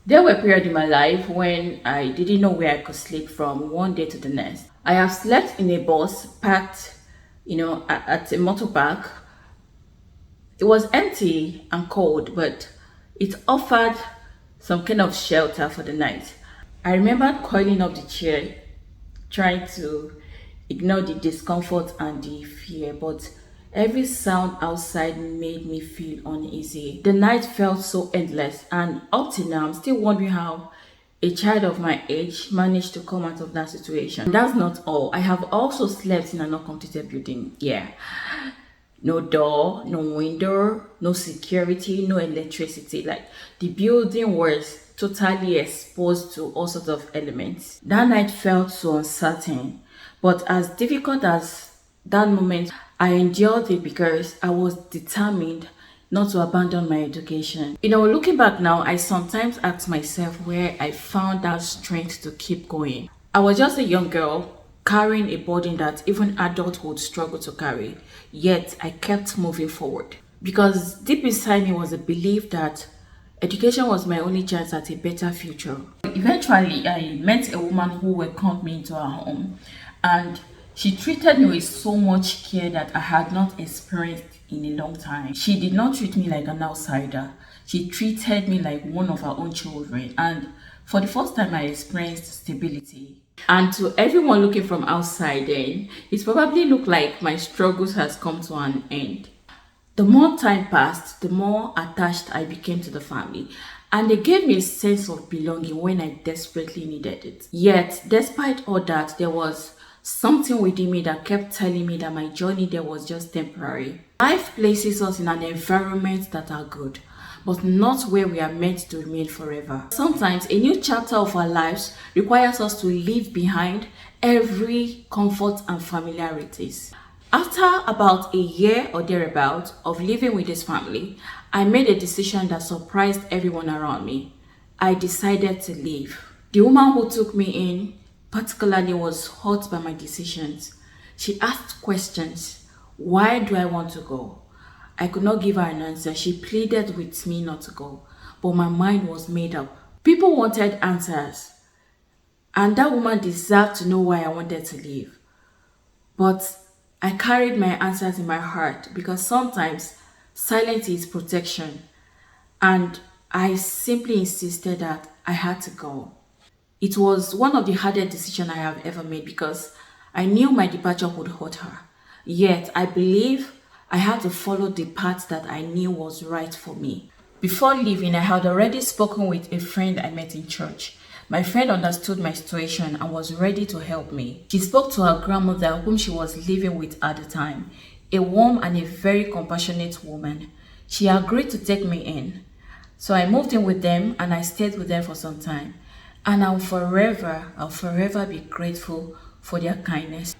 There were periods in my life when I didn't know where I could sleep from one day to the next. I have slept in a bus parked, at a motor park. It was empty and cold, but it offered some kind of shelter for the night. I remember coiling up the chair, trying to ignore the discomfort and the fear, but every sound outside made me feel uneasy. The night felt so endless, and up till now, I'm still wondering how a child of my age managed to come out of that situation. And that's not all. I have also slept in an uncompleted building. Yeah. No door, no window, no security, no electricity. Like, the building was totally exposed to all sorts of elements. That night felt so uncertain, but as difficult as that moment, I endured it because I was determined not to abandon my education. Looking back now, I sometimes ask myself where I found that strength to keep going. I was just a young girl carrying a burden that even adults would struggle to carry. Yet I kept moving forward because deep inside me was a belief that education was my only chance at a better future. Eventually, I met a woman who welcomed me into her home, and she treated me with so much care that I had not experienced in a long time. She did not treat me like an outsider. She treated me like one of her own children, and for the first time I experienced stability. And to everyone looking from outside then, it probably looked like my struggles has come to an end. The more time passed, the more attached I became to the family, and they gave me a sense of belonging when I desperately needed it. Yet, despite all that, there was something within me that kept telling me that my journey there was just temporary. Life places us in an environment that are good, but not where we are meant to remain forever. Sometimes a new chapter of our lives requires us to leave behind every comfort and familiarities. After about a year or thereabout of living with this family, I made a decision that surprised everyone around me. I decided to leave. The woman who took me in particularly was hurt by my decisions. She asked questions. Why do I want to go? I could not give her an answer. She pleaded with me not to go, but my mind was made up. People wanted answers, and that woman deserved to know why I wanted to leave. But I carried my answers in my heart because sometimes silence is protection, and I simply insisted that I had to go. It was one of the hardest decisions I have ever made because I knew my departure would hurt her. Yet I believe I had to follow the path that I knew was right for me. Before leaving, I had already spoken with a friend I met in church. My friend understood my situation and was ready to help me. She spoke to her grandmother, whom she was living with at the time, a warm and a very compassionate woman. She agreed to take me in. So I moved in with them and I stayed with them for some time. And I'll forever be grateful for their kindness.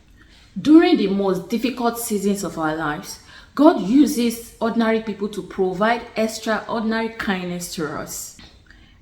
During the most difficult seasons of our lives, God uses ordinary people to provide extraordinary kindness to us.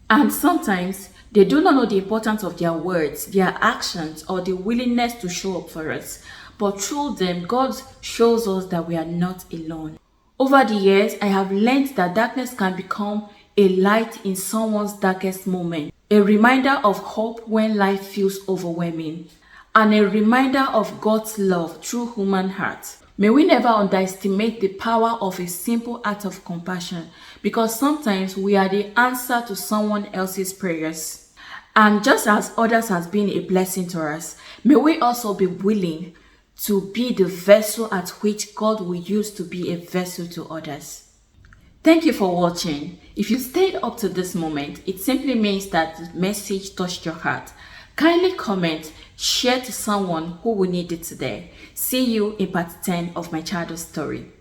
And sometimes they do not know the importance of their words, their actions, or the willingness to show up for us. But through them, God shows us that we are not alone. Over the years, I have learned that darkness can become a light in someone's darkest moment, a reminder of hope when life feels overwhelming, and a reminder of God's love through human hearts. May we never underestimate the power of a simple act of compassion, because sometimes we are the answer to someone else's prayers. And just as others has been a blessing to us, may we also be willing to be the vessel at which God will use to be a vessel to others. Thank you for watching. If you stayed up to this moment, it simply means that the message touched your heart. Kindly comment, share to someone who will need it today. See you in part 10 of my childhood story.